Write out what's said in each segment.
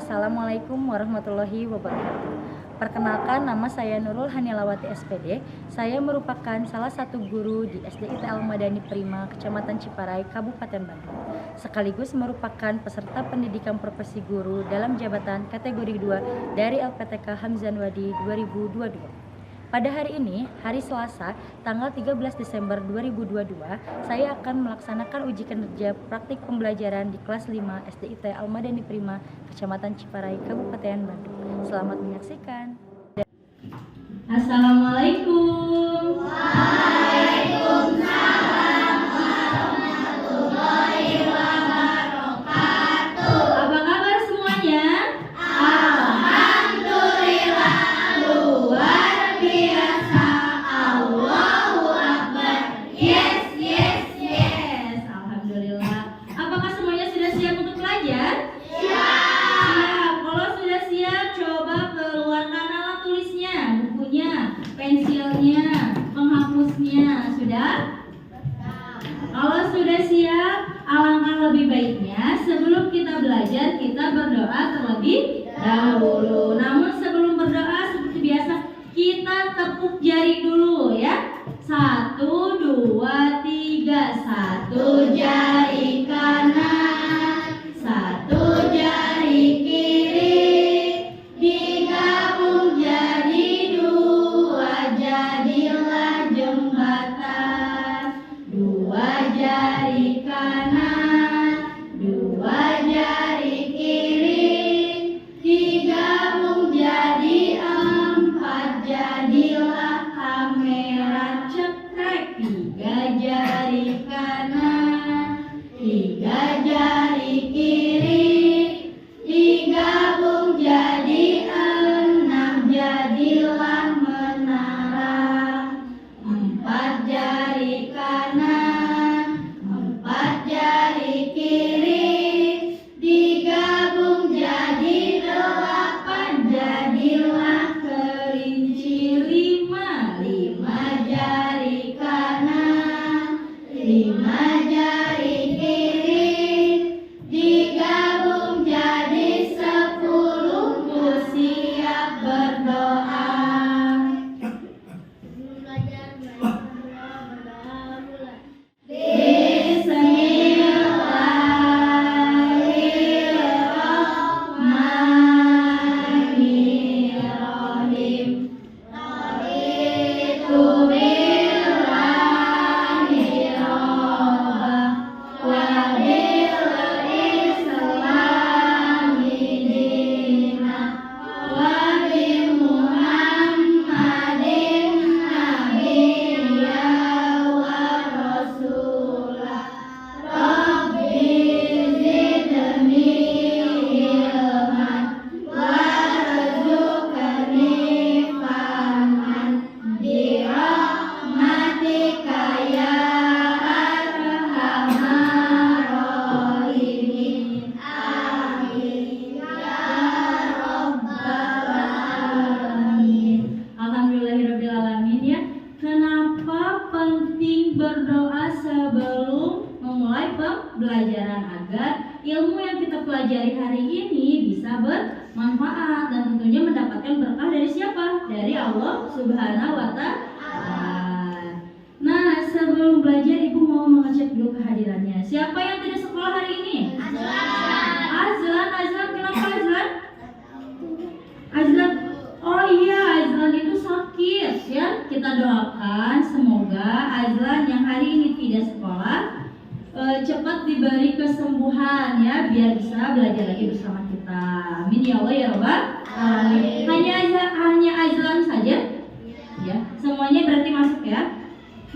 Assalamualaikum warahmatullahi wabarakatuh. Perkenalkan, nama saya Nurul Hanilawati SPD. Saya merupakan salah satu guru di SDIT Al-Madani Prima, Kecamatan Ciparai, Kabupaten Bandung. Sekaligus merupakan peserta pendidikan profesi guru dalam jabatan kategori 2 dari LPTK Hamzanwadi 2022. Pada hari ini, hari Selasa, tanggal 13 Desember 2022, saya akan melaksanakan uji kinerja praktik pembelajaran di kelas 5 SDIT Al-Madani Prima, Kecamatan Ciparai, Kabupaten Bandung. Selamat menyaksikan. Assalamualaikum. Waalaikumsalam warahmatullahi wabarakatuh. Apa kabar semuanya? Alhamdulillah, luar biasa. Allahu Akbar. Yes, yes, yes. Alhamdulillah. Apakah semuanya sudah siap untuk belajar? Siap. Kalau sudah siap, coba keluarkan alat tulisnya, bukunya, pensilnya, penghapusnya. Sudah? Kalau sudah siap, alangkah lebih baiknya sebelum kita belajar, kita berdoa terlebih dahulu. Namun sebelum berdoa, seperti biasa, kita tepuk jari dulu ya. 1, 2, 3. 1 jari kanan, 1 jari kiri, digabung jadi 2, jadilah jembatan. 2 jari kanan, 2 jari kiri, digabung jadi 4, jadilah kamera. Cekrek. 3 jari kanan, 3 jari kiri, digabung jadi 6, jadilah menara. 4 jari kanan, 4 jari kiri, digabung jadi 8, jadilah kelinci. 5 jari kanan, 5 jari kiri, digabung jadi 10. Siap berdoa. Bismillahirrahmanirrahim. Raditu billahi robban wa bil islami dinan wa bi Muhammadin nabiyyan wa rasulah. Rabbi zidni ilman warzuqni fahman birahmatika ya arhamar rahimin. Amin ya rabbal alamin. Alhamdulillahirabbil alamin ya. Kenapa penting berdoa sebelum memulai pembelajaran? Agar ilmu yang kita pelajari hari ini bisa bermanfaat dan tentunya mendapatkan berkah dari siapa? Dari Allah Subhanahu wa Ta'ala. Nah, sebelum belajar Ibu mau mengecek dulu kehadirannya. Siapa yang tidak sekolah hari ini? Azlan. Kenapa Azlan? Azlan. Oh iya, Azlan itu sakit ya. Kita doakan semoga Azlan yang hari ini tidak sekolah cepat diberi kesembuhan ya, biar bisa belajar lagi bersama kita. Amin ya Allah ya Rabbal alamin. Hanya Azlan saja? Ya, semuanya berarti masuk ya.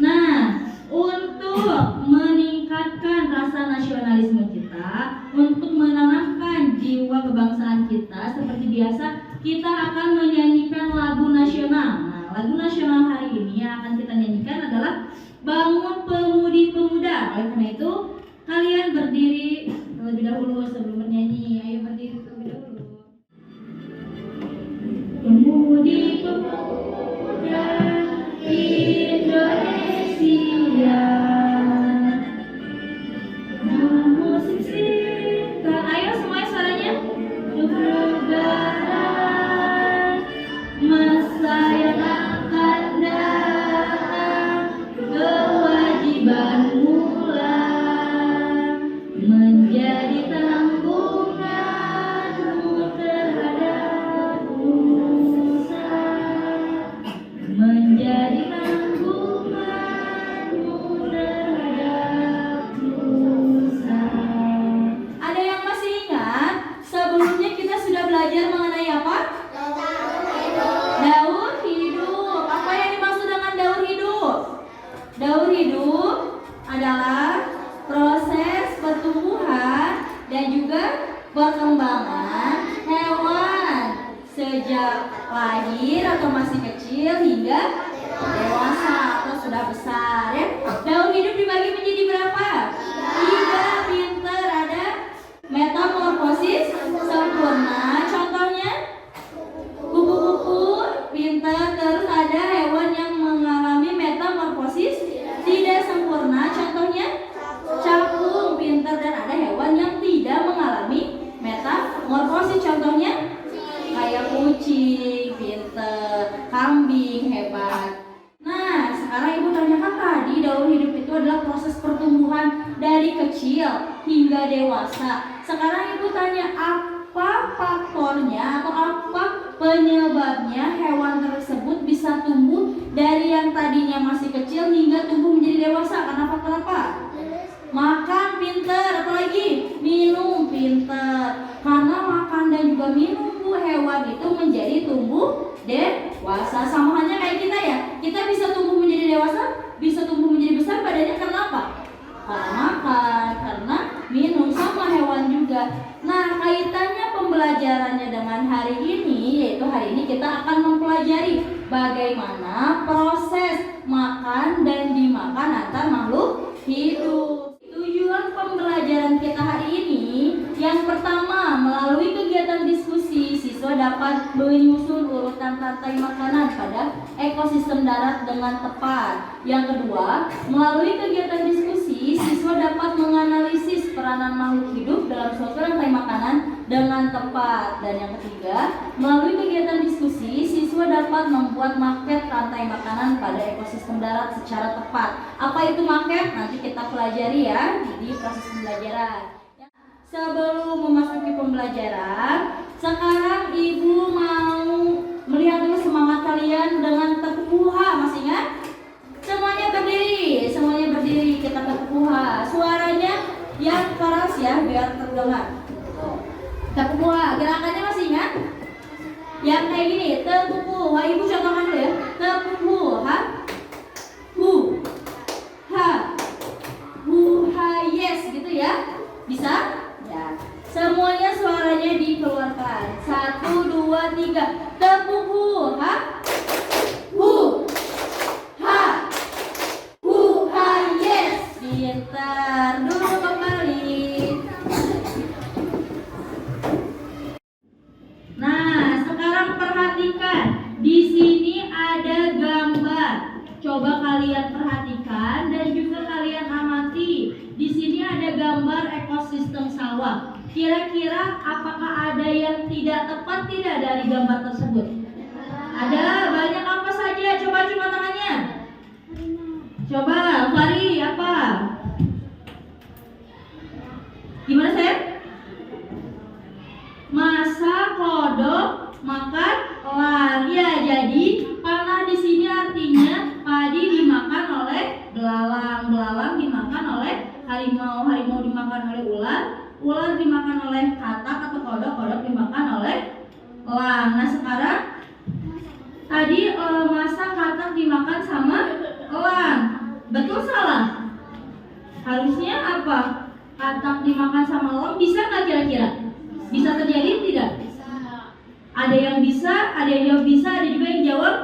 Nah, untuk meningkatkan rasa nasionalisme kita, untuk menanamkan jiwa kebangsaan kita, seperti biasa kita akan menyanyikan lagu nasional. Nah, lagu nasional hari ini yang akan kita nyanyikan adalah Bangun Pemudi Pemuda. Oleh karena itu, kalian berdiri terlebih dahulu sebelum bernyanyi. Ayo berdiri terlebih dahulu. Pemudi Pemuda Indonesia. Musik cinta. Ayo semuanya suaranya. perkembangan hewan sejak lahir atau masih kecil hingga dewasa atau sudah besar ya. Daun hidup dibagi menjadi berapa? 3. Pinter, ada metamorfosis sempurna, contohnya kupu-kupu pinter. Terus ada hewan yang mengalami metamorfosis tidak sempurna, contohnya capung pinter. Dan ada hewan yang tidak mengalami metamorfosis, contohnya kayak kucing pinter, kambing hebat. Nah, sekarang ibu tanyakan tadi daun hidup itu adalah proses pertumbuhan dari kecil hingga dewasa. Sekarang ibu tanya, apa faktornya atau apa penyebabnya hewan tersebut bisa tumbuh dari yang tadinya masih kecil hingga tumbuh menjadi dewasa? Karena faktor apa? Makan pinter, apalagi minum pinter. Karena makan dan juga minum hewan itu menjadi tumbuh dewasa. Sama halnya kayak kita ya. Kita bisa tumbuh menjadi dewasa, bisa tumbuh menjadi besar badannya karena apa? Karena makan, karena minum, sama hewan juga. Nah, kaitannya pembelajarannya dengan hari ini, yaitu hari ini kita akan mempelajari bagaimana proses makan dan dimakan antar makhluk hidup. Tujuan pembelajaran kita hari ini, yang pertama, melalui kegiatan diskusi, siswa dapat menyusun urutan rantai makanan pada ekosistem darat dengan tepat. Yang kedua, melalui kegiatan diskusi, siswa dapat menganalisis peranan makhluk hidup dalam suatu rantai makanan dengan tepat. Dan yang ketiga, melalui kegiatan diskusi, siswa dapat membuat maket rantai makanan pada ekosistem darat secara tepat. Apa itu maket? Nanti kita pelajari ya di proses pembelajaran. Sebelum memasuki pembelajaran, sekarang ibu mau melihat dulu semangat kalian dengan tepuk puha. Masih ingat? Semuanya berdiri, kita tepuk puha. Suaranya yang keras ya, biar terdengar. Tepuk puha, gerakannya masih ingat? Yang kayak gini, tepuk puha. Ibu contohkan dulu ya. Tepuk puha, hu, ha, hu, ha, yes, gitu ya. Bisa? Ya. Semuanya suaranya dikeluarkan. 1, 2, 3. Tepuk puha, hu, ha, hu, ha, yes. Pintar. Duduk kembali. Nah, sekarang perhatikan. Di sini ada gambar. Coba kalian perhatikan dan juga kalian amati. Di sini ada gambar ekosistem sawah. Kira-kira apakah ada yang tidak tepat tidak dari gambar tersebut? Ada. Banyak apa saja? Coba tangannya. Coba, Fari, apa? Gimana, Sep? Masa kodok makan elang. Ya, jadi panah di sini artinya padi dimakan oleh belalang, belalang dimakan oleh harimau, harimau dimakan oleh ular, ular dimakan oleh katak atau kodok, kodok dimakan oleh elang. Nah, sekarang tadi masa katak dimakan sama elang. Betul salah? Harusnya apa? Katak dimakan sama elang, bisa nggak kira-kira? Bisa terjadi tidak? Ada yang bisa, ada yang jawab bisa, ada juga yang jawab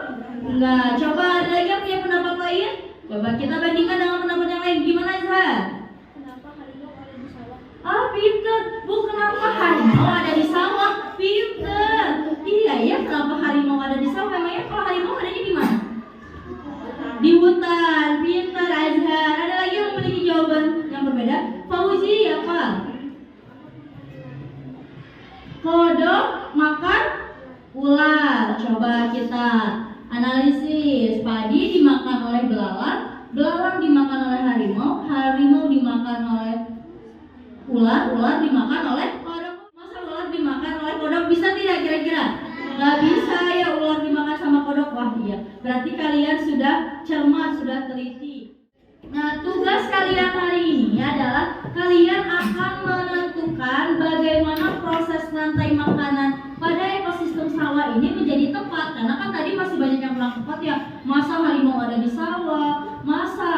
enggak. Coba ada lagi yang punya pendapat lain? Coba kita bandingkan dengan pendapat yang lain. Gimana, Zah? Kenapa harimau ada di sawah? Ah, pinter. Bu, kenapa harimau ada di sawah? Pinter. Iya ya, kenapa harimau ada di sawah? Memangnya kalau harimau adanya di mana? Di hutan. Pinter, Azhar. Ada lagi yang memiliki jawaban yang berbeda? Fauzi, apa? Kodok makan ular. Coba kita analisis. Padi dimakan oleh belalang, belalang dimakan oleh harimau, harimau dimakan oleh ular, ular dimakan oleh kodok. Masa ular dimakan oleh kodok? Bisa tidak kira-kira? Gak bisa ya, ular dimakan sama kodok. Wah iya, berarti kalian sudah cermat, sudah teliti. Nah, tugas kalian hari ini adalah kalian akan menentukan bagaimana proses rantai makanan pada ekosistem sawah ini menjadi tepat. Karena kan tadi masih banyak yang kurang tepat ya. Masa harimau ada di sawah, masa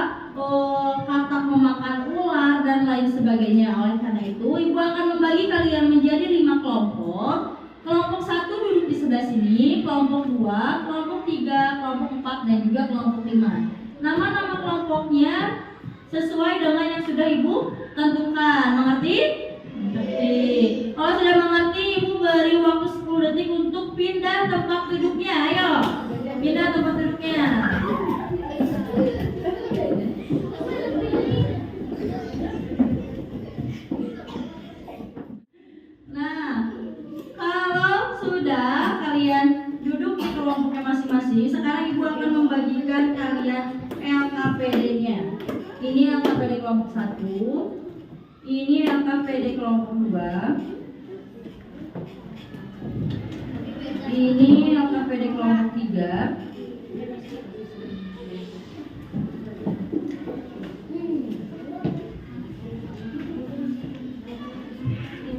katak memakan ular dan lain sebagainya. oleh karena itu Ibu akan membagi kalian menjadi 5 kelompok. Kelompok 1 duduk di sebelah sini, kelompok 2, kelompok 3, kelompok 4, dan juga kelompok 5. Nama-nama kelompoknya sesuai dengan yang sudah Ibu tentukan. Mengerti? Mengerti. Kalau sudah mengerti, Ibu beri waktu 10 detik untuk pindah tempat duduknya. Ayo, pindah tempat duduknya. Nah, kalau sudah kalian duduk di kelompoknya masing-masing, sekarang Ibu akan membagikan kalian LKPD-nya. Ini LKPD kelompok 1, ini LKPD kelompok 2, ini LKPD kelompok 3,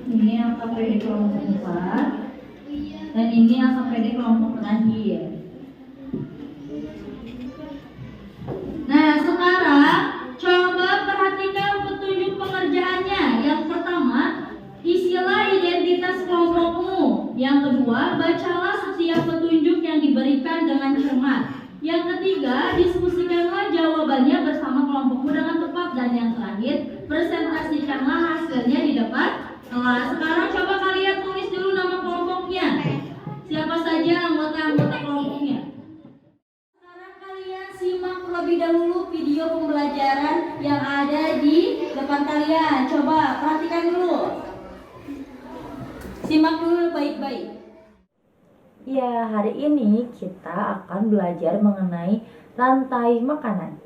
ini LKPD kelompok 4, dan ini LKPD kelompok terakhir. Nah, sekarang coba perhatikan petunjuk pengerjaannya. Yang pertama, isilah identitas kelompokmu. Yang kedua, bacalah setiap petunjuk yang diberikan dengan cermat. Yang ketiga, diskusikanlah jawabannya bersama kelompokmu dengan tepat. Dan yang terakhir, presentasikanlah hasilnya di depan kelas. Sekarang coba kalian tulis dulu nama kelompoknya. Siapa saja anggota-anggota kelompoknya. Sekarang kalian simak terlebih dahulu video pembelajaran yang ada di depan kalian. Coba perhatikan dulu. Simak dulu baik-baik. Ya, hari ini kita akan belajar mengenai rantai makanan.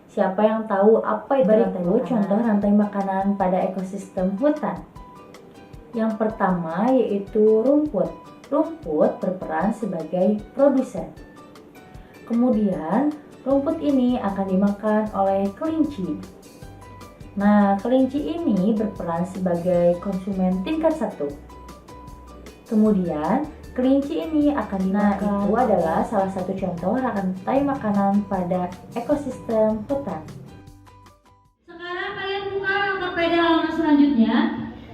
Siapa yang tahu apa itu rantai makanan? Contoh rantai makanan pada ekosistem hutan. Yang pertama yaitu rumput. Rumput berperan sebagai produsen. Kemudian rumput ini akan dimakan oleh kelinci. Nah, kelinci ini berperan sebagai konsumen tingkat 1. Kemudian kelinci ini akan dimakan. Nah, itu adalah salah satu contoh rantai makanan pada ekosistem hutan. Sekarang kalian buka LKPD halaman selanjutnya.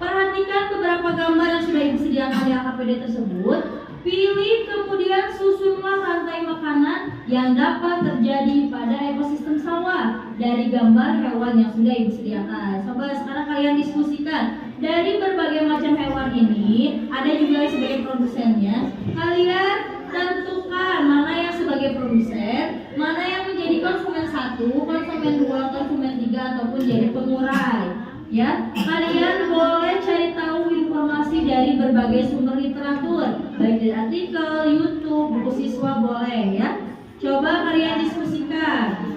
Perhatikan beberapa gambar yang sudah Ibu sediakan di LKPD tersebut. Pilih kemudian susunlah rantai makanan yang dapat terjadi pada ekosistem sawah dari gambar hewan yang sudah Ibu sediakan. Coba sekarang kalian diskusikan. Dari berbagai macam hewan ini, ada juga sebagai produsennya. Kalian tentukan mana yang sebagai produsen, mana yang menjadi konsumen 1, konsumen 2, konsumen 3, ataupun jadi pengurai. Ya, kalian boleh cari tahu informasi dari berbagai sumber literatur, baik dari artikel, YouTube, buku siswa boleh ya. Coba kalian diskusikan.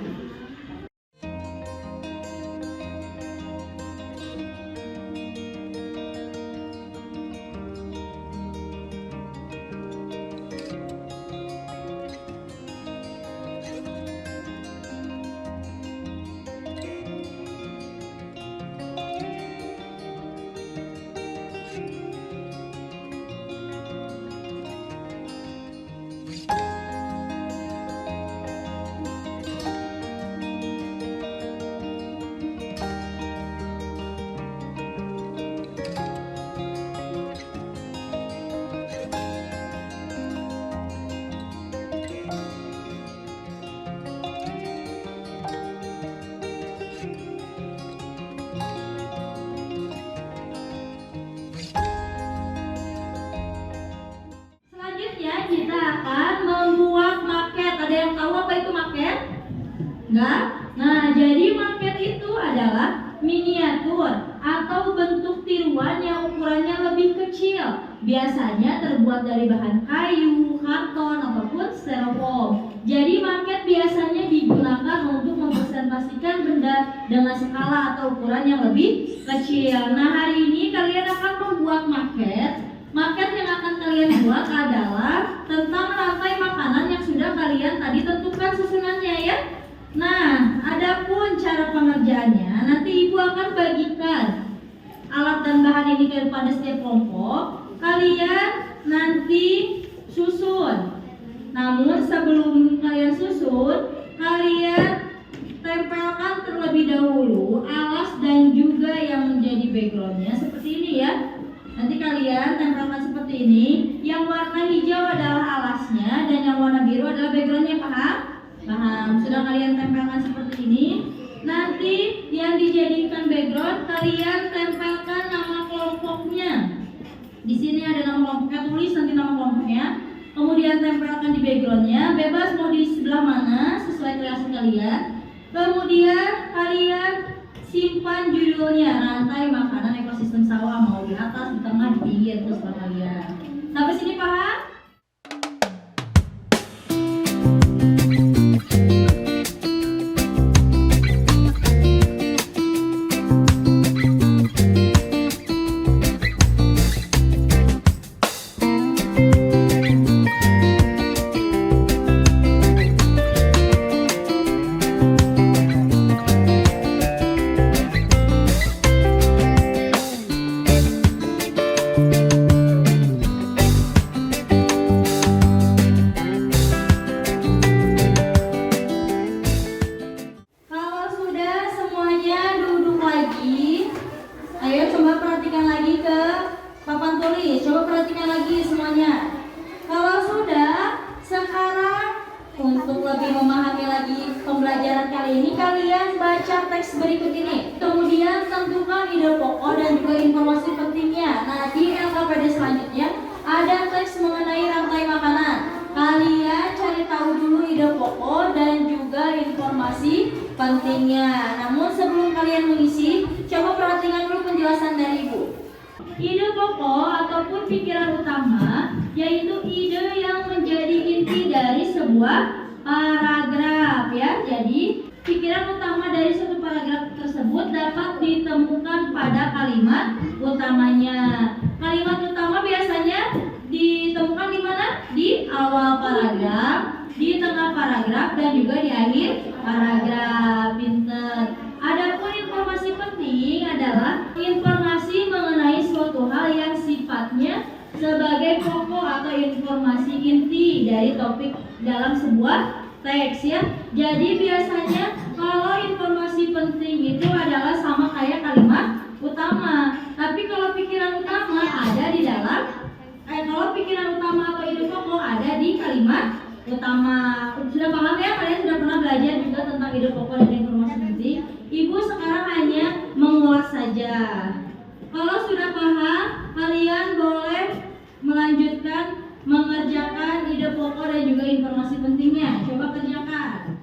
Kita akan membuat maket. Ada yang tahu apa itu maket? Enggak? Nah, jadi maket itu adalah miniatur atau bentuk tiruan yang ukurannya lebih kecil. Biasanya terbuat dari bahan kayu, karton, ataupun styrofoam. Jadi maket biasanya digunakan untuk mempresentasikan benda dengan skala atau ukuran yang lebih kecil. Nah, hari ini kalian akan membuat maket. Maket yang akan kalian buat adalah tentang rantai makanan yang sudah kalian tadi tentukan susunannya ya. Nah, adapun cara pengerjaannya, nanti Ibu akan bagikan alat dan bahan ini kepada setiap kelompok. Kalian nanti susun. Namun sebelum kalian susun, kalian tempelkan terlebih dahulu alas dan juga yang menjadi backgroundnya seperti ini ya. Nanti kalian tempelkan seperti ini. Yang warna hijau adalah alasnya dan yang warna biru adalah backgroundnya, paham? Paham. Sudah kalian tempelkan seperti ini. Nanti yang dijadikan background kalian tempelkan nama kelompoknya. Di sini ada nama kelompoknya, tulis nanti nama kelompoknya. Kemudian tempelkan di backgroundnya, bebas mau di sebelah mana sesuai kreasi kalian. Kemudian kalian simpan judulnya, rantai makanan ekosistem sawah, mau di atas, di tengah, di pinggir, terserah kalian. Sampai sini paham? Kalau sudah semuanya duduk lagi, ayo coba perhatikan lagi ke papan tulis. Coba perhatikan lagi semuanya. Kalau sudah, sekarang untuk lebih memahami lagi pembelajaran kali ini, kalian baca teks berikut ini. Kemudian tentukan ide pokok dan juga informasi pentingnya. Nah, di LKPD selanjutnya ada teks mengenai rantai makanan. Kalian cari tahu dulu ide pokok dan juga informasi pentingnya. Namun sebelum kalian mengisi, coba perhatikan dulu penjelasan dari Ibu. Ide pokok ataupun pikiran utama yaitu ide yang menjadi inti dari sebuah paragraf ya. Jadi pikiran utama dari suatu paragraf tersebut dapat ditemukan pada kalimat utamanya. Kalimat utama biasanya ditemukan di mana? Di awal paragraf, di tengah paragraf, dan juga di akhir paragraf. Pinter. Adapun informasi penting adalah informasi mengenai suatu hal yang sifatnya sebagai pokok atau informasi inti dari topik dalam sebuah teks ya. Jadi biasanya kalau informasi penting itu adalah sama kayak kalimat utama. Tapi kalau pikiran utama ada di dalam kalau pikiran utama atau ide pokok ada di kalimat utama. Sudah paham ya? Kalian sudah pernah belajar juga tentang ide pokok dan informasi penting. Ibu sekarang hanya mengulas saja. Kalau sudah paham, kalian boleh melanjutkan mengerjakan ide pokok dan juga informasi pentingnya. Coba kerjakan.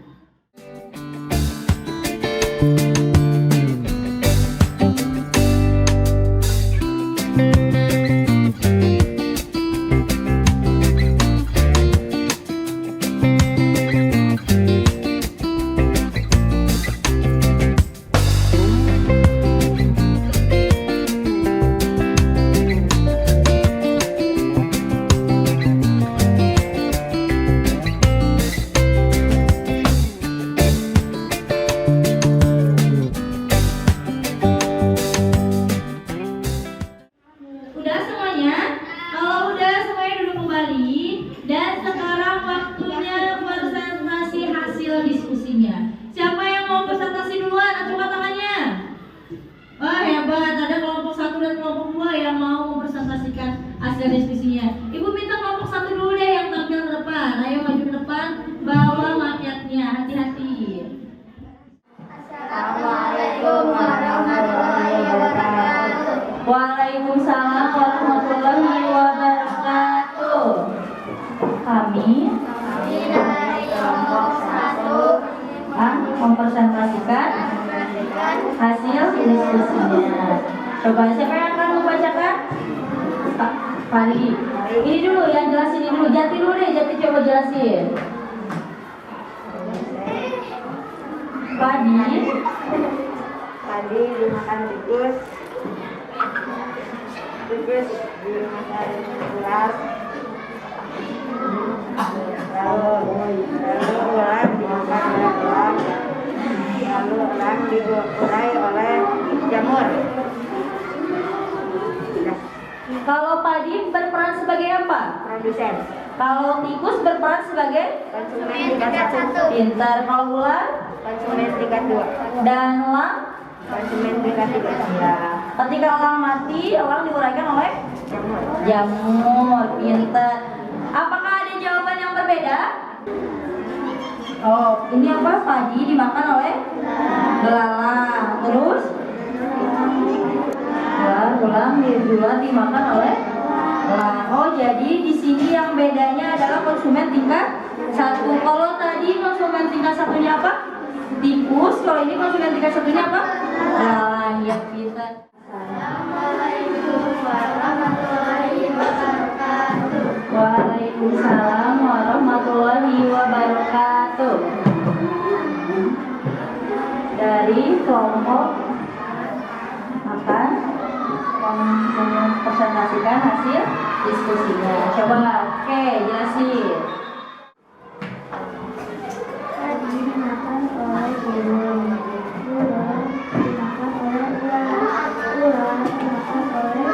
Udah semuanya? Kalau udah semuanya duduk kembali. Dan sekarang waktunya presentasi hasil diskusinya. Siapa yang mau presentasi duluan? Angkat tangannya. Wah hebat, ada kelompok 1 dan kelompok 2 yang mau mempresentasikan hasil diskusinya. Ibu minta kelompok 1 dulu deh yang tampil ke depan. Ayo maju ke depan, bawa makiatnya, hati-hati. Assalamualaikum warahmatullahi wabarakatuh. Waalaikumsalam warahmatullahi wabarakatuh. Kami Dari kelompok 1 akan mempresentasikan hasil diskusinya. Coba siapa yang akan membacakan? Pak Fari. Ini dulu yang jelasin ini dulu. Jati dulu deh, Jati coba jelasin. Tadi dimakan tikus dimakan ulat, lalu ulat dimakan oleh ulat, lalu ulat diurai oleh jamur. Kalau padi berperan sebagai apa? Produsen, Kalau tikus berperan sebagai konsumen tingkat 1, pintar. Kalau ular konsumen tingkat 2, dan elang konsumen tingkat 3. ya. Ketika elang mati, elang diuraikan oleh jamur. Pinter. Apakah ada jawaban yang berbeda? Oh, ini apa? Padi dimakan oleh belalang. Terus ulang dimakan oleh elang. Oh, jadi di sini yang bedanya adalah konsumen tingkat 1. Kalau tadi konsumen tingkat 1-nya apa? Tikus. Kalau ini konsumen tingkat 1-nya apa? Belalang. Ya, pintar. Assalamualaikum warahmatullahi wabarakatuh. Waalaikumsalam warahmatullahi wabarakatuh. Dari kelompok akan mempresentasikan hasil diskusinya. Coba, oke, jelasin. Tadi dimakan oleh burung, burung dimakan oleh ular, ular dimakan oleh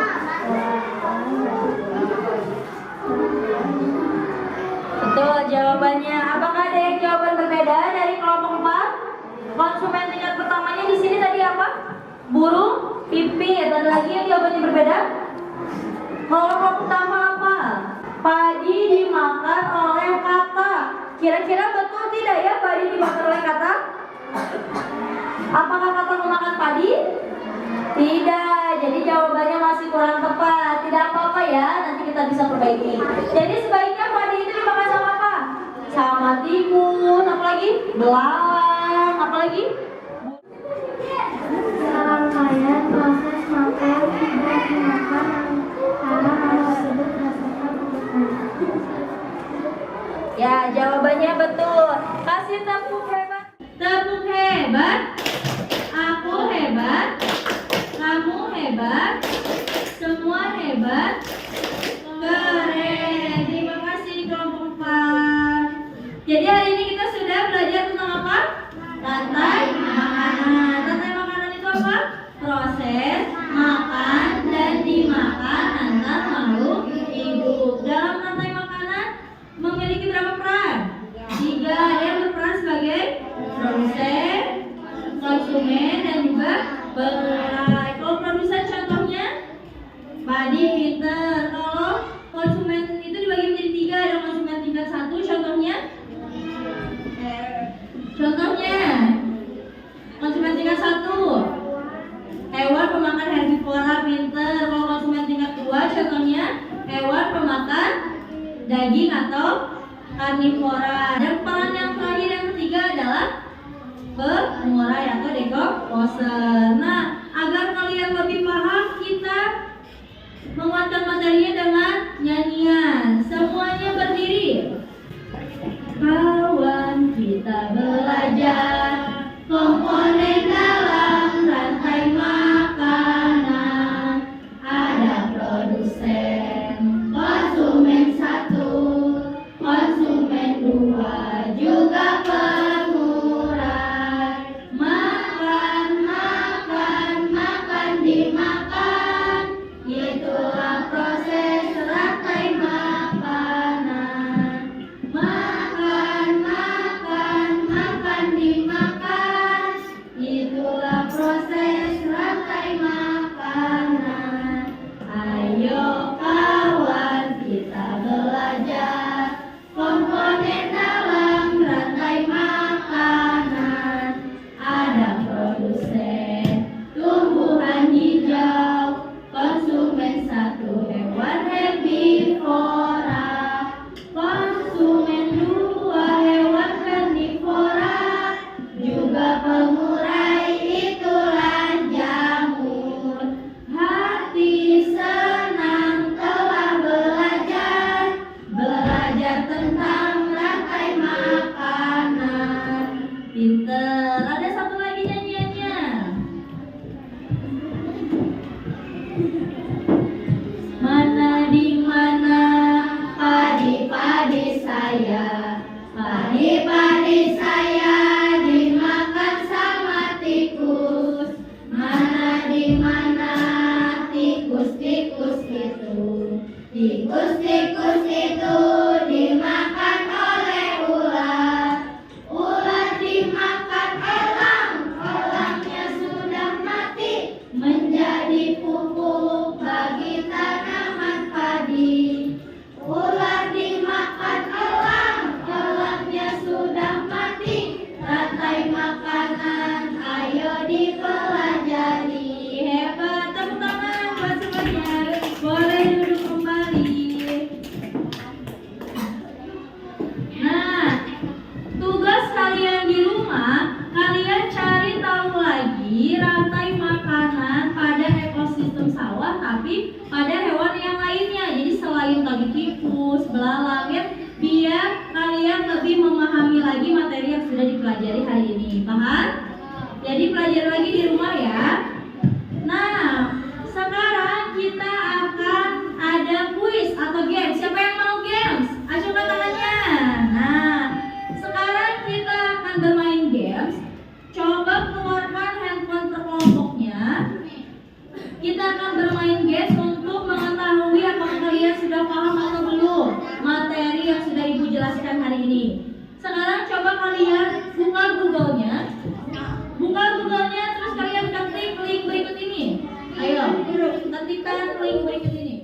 Betul jawabannya. Apakah ada yang jawaban berbeda dari kelompok 4? Konsumen tingkat pertamanya di sini tadi apa? Burung, pipit. Ada lagi yang jawabannya berbeda? Kalau kelompok pertama apa? Padi dimakan oleh katak. Kira-kira betul tidak ya padi dimakan oleh katak? Apakah katak memakan padi? Tidak. Jadi jawabannya masih kurang tepat. Tidak apa-apa ya, nanti kita bisa perbaiki. Jadi sebaiknya padi itu dimakan sama apa? Sama tikus, apalagi? Belalang, apalagi? Rangkaian proses makan tidak dimakan karena hal tersebut berdasarkan kebutuhan. Ya, jawabannya betul. Kasih tepuk hebat. Tepuk hebat. Aku hebat. Kamu hebat. Semua hebat. Keren. Terima kasih kelompok 4. Jadi hari ini kita sudah belajar tentang apa? Rantai makanan. Rantai makanan itu apa? Proses makan dan dimakan antar makhluk hidup. Dalam rantai makanan memiliki berapa peran? 3. Yang berperan sebagai produsen, konsumen, dan juga pengurai. Kalau produsen contohnya padi, pinter. Kalau konsumen itu dibagi menjadi 3, ada konsumen tingkat 1. Contohnya konsumen tingkat 1 hewan pemakan herbivora, pinter. Kalau konsumen tingkat 2 contohnya hewan pemakan daging atau karnivora. Dan peran yang terakhir yang ketiga adalah pengurai atau decomposer. Nah, agar kalian lebih paham, kita menguatkan materinya dengan nyanyian. Semuanya berdiri. Kawan, kita belajar komponen dalam rantai makanan. Ada produsen, konsumen 1, konsumen 2, juga pengurai. Makan, makan, makan, dimakan. Itulah proses rantai makanan. Makan, makan, makan, dimakan. Itulah proses rantai makanan. Ayo kawan, kita belajar komponen dalam rantai makanan. Ada produsen, tumbuhan hijau, konsumen 1, hewan herbivora, konsumen 2, hewan karnivora, juga pengurai, itulah jamur. Hati senang telah belajar, belajar tentang rantai makanan. Pinter. Ada satu lagi nyanyiannya. Mana di mana padi-padi saya, padi-padi saya dimakan sama tikus. Mana di mana tikus-tikus itu, tikus-tikus itu dimakan oleh ular. Ular dimakan elang, elangnya sudah mati menjadi tapi pada hewan yang lainnya. Jadi selain tadi tikus, belalang ya, biar kalian lebih memahami lagi materi yang sudah dipelajari hari ini. Paham? Jadi pelajari lagi di rumah ya. Nah, sekarang kita akan ada kuis atau games. Siapa yang mau games? Acungkan tangannya. Nah, sekarang kita akan bermain games. Coba keluarkan handphone terkelompoknya. Kita akan bermain games untuk mengetahui apakah kalian sudah paham atau belum materi yang sudah Ibu jelaskan hari ini. Sekarang coba kalian buka Google-nya. Buka Google-nya, terus kalian ketik link berikut ini. Ayo, ketikkan link berikut ini.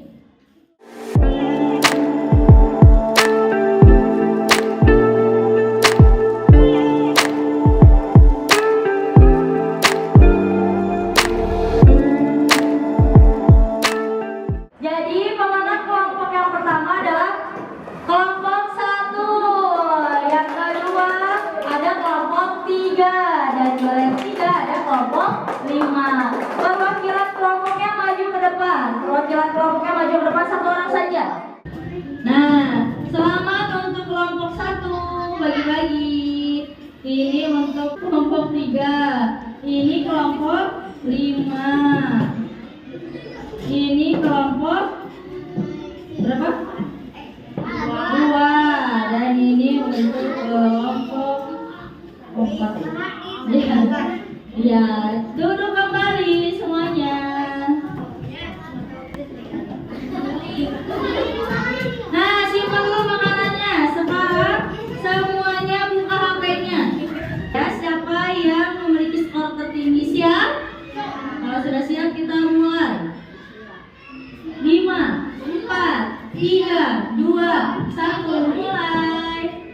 Jadi pemenang kelompok yang pertama adalah kelompok 1. Yang kedua ada kelompok 3. Dan juara yang 3 ada kelompok 5. Perwakilan kelompoknya maju ke depan. Perwakilan kelompoknya maju ke depan, satu orang saja. Nah, selamat untuk kelompok 1. Bagi-bagi. Ini untuk kelompok 3. Ini kelompok 5. Ini kelompok berapa? 2. Dan ini untuk kelompok 4. Ya, duduk kembali semuanya. Nah, simpan dulu makanannya. Sekarang semuanya buka HP-nya. Ya, siapa yang memiliki skor tertinggi siap? Kalau sudah siap kita mulai. 5, 4, 3, 2, 1, mulai.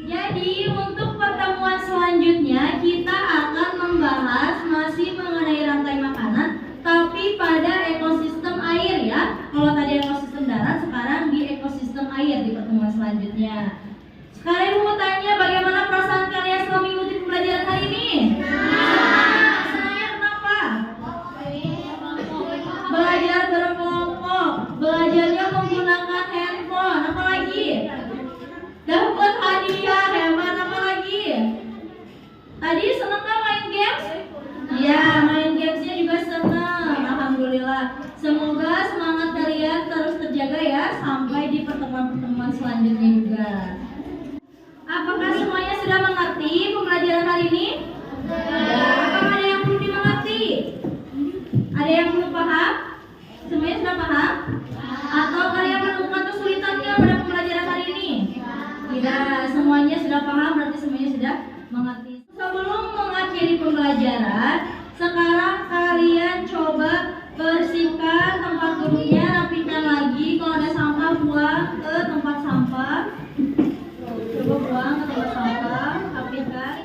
Jadi untuk pertemuan selanjutnya kita akan membahas masih mengenai rantai makanan, tapi pada ekosistem air ya. Kalau tadi ekosistem darat, sekarang di ekosistem air di pertemuan selanjutnya. Sekarang Ibu mau tanya, bagaimana perasaan kalian setelah mengikuti pembelajaran hari ini? Senangnya kenapa? Belajar berkelompok, belajarnya menggunakan handphone, apalagi? Dapat hadiah, hebat, apa lagi? Tadi seneng kan main games? Ya, main gamesnya juga seneng. Alhamdulillah. Semoga semangat kalian terus terjaga ya sampai di pertemuan-pertemuan selanjutnya juga. Apakah semuanya sudah mengerti pembelajaran hari ini? Ya. Apakah ada yang belum dimengerti? Ada yang belum paham? Semuanya sudah paham? Atau kalian menemukan kesulitannya pada pembelajaran hari ini? Tidak, semuanya sudah paham, berarti semuanya sudah mengerti. Sebelum mengakhiri pembelajaran, sekarang kalian coba bersihkan tempat duduknya, rapikan lagi. Kalau ada sampah, buang ke tempat sampah. Coba buang ke tempat sampah, rapikan.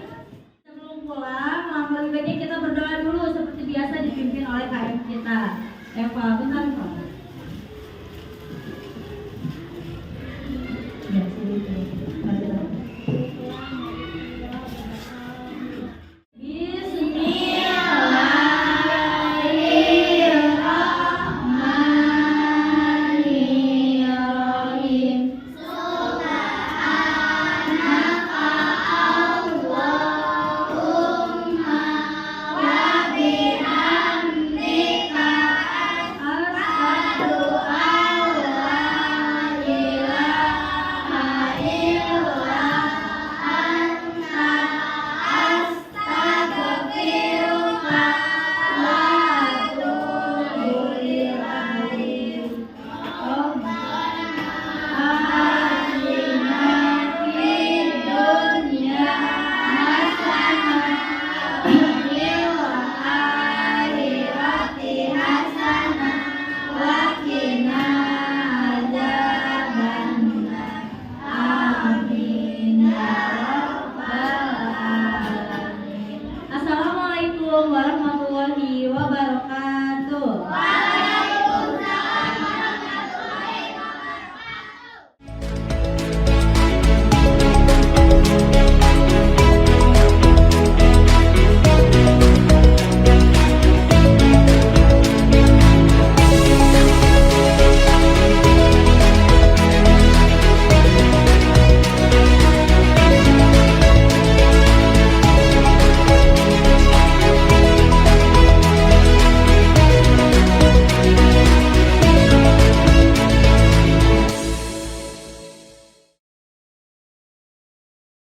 Sebelum pulang, lebih baiknya kita berdoa dulu seperti biasa dipimpin oleh KM kita. Eva, bentar.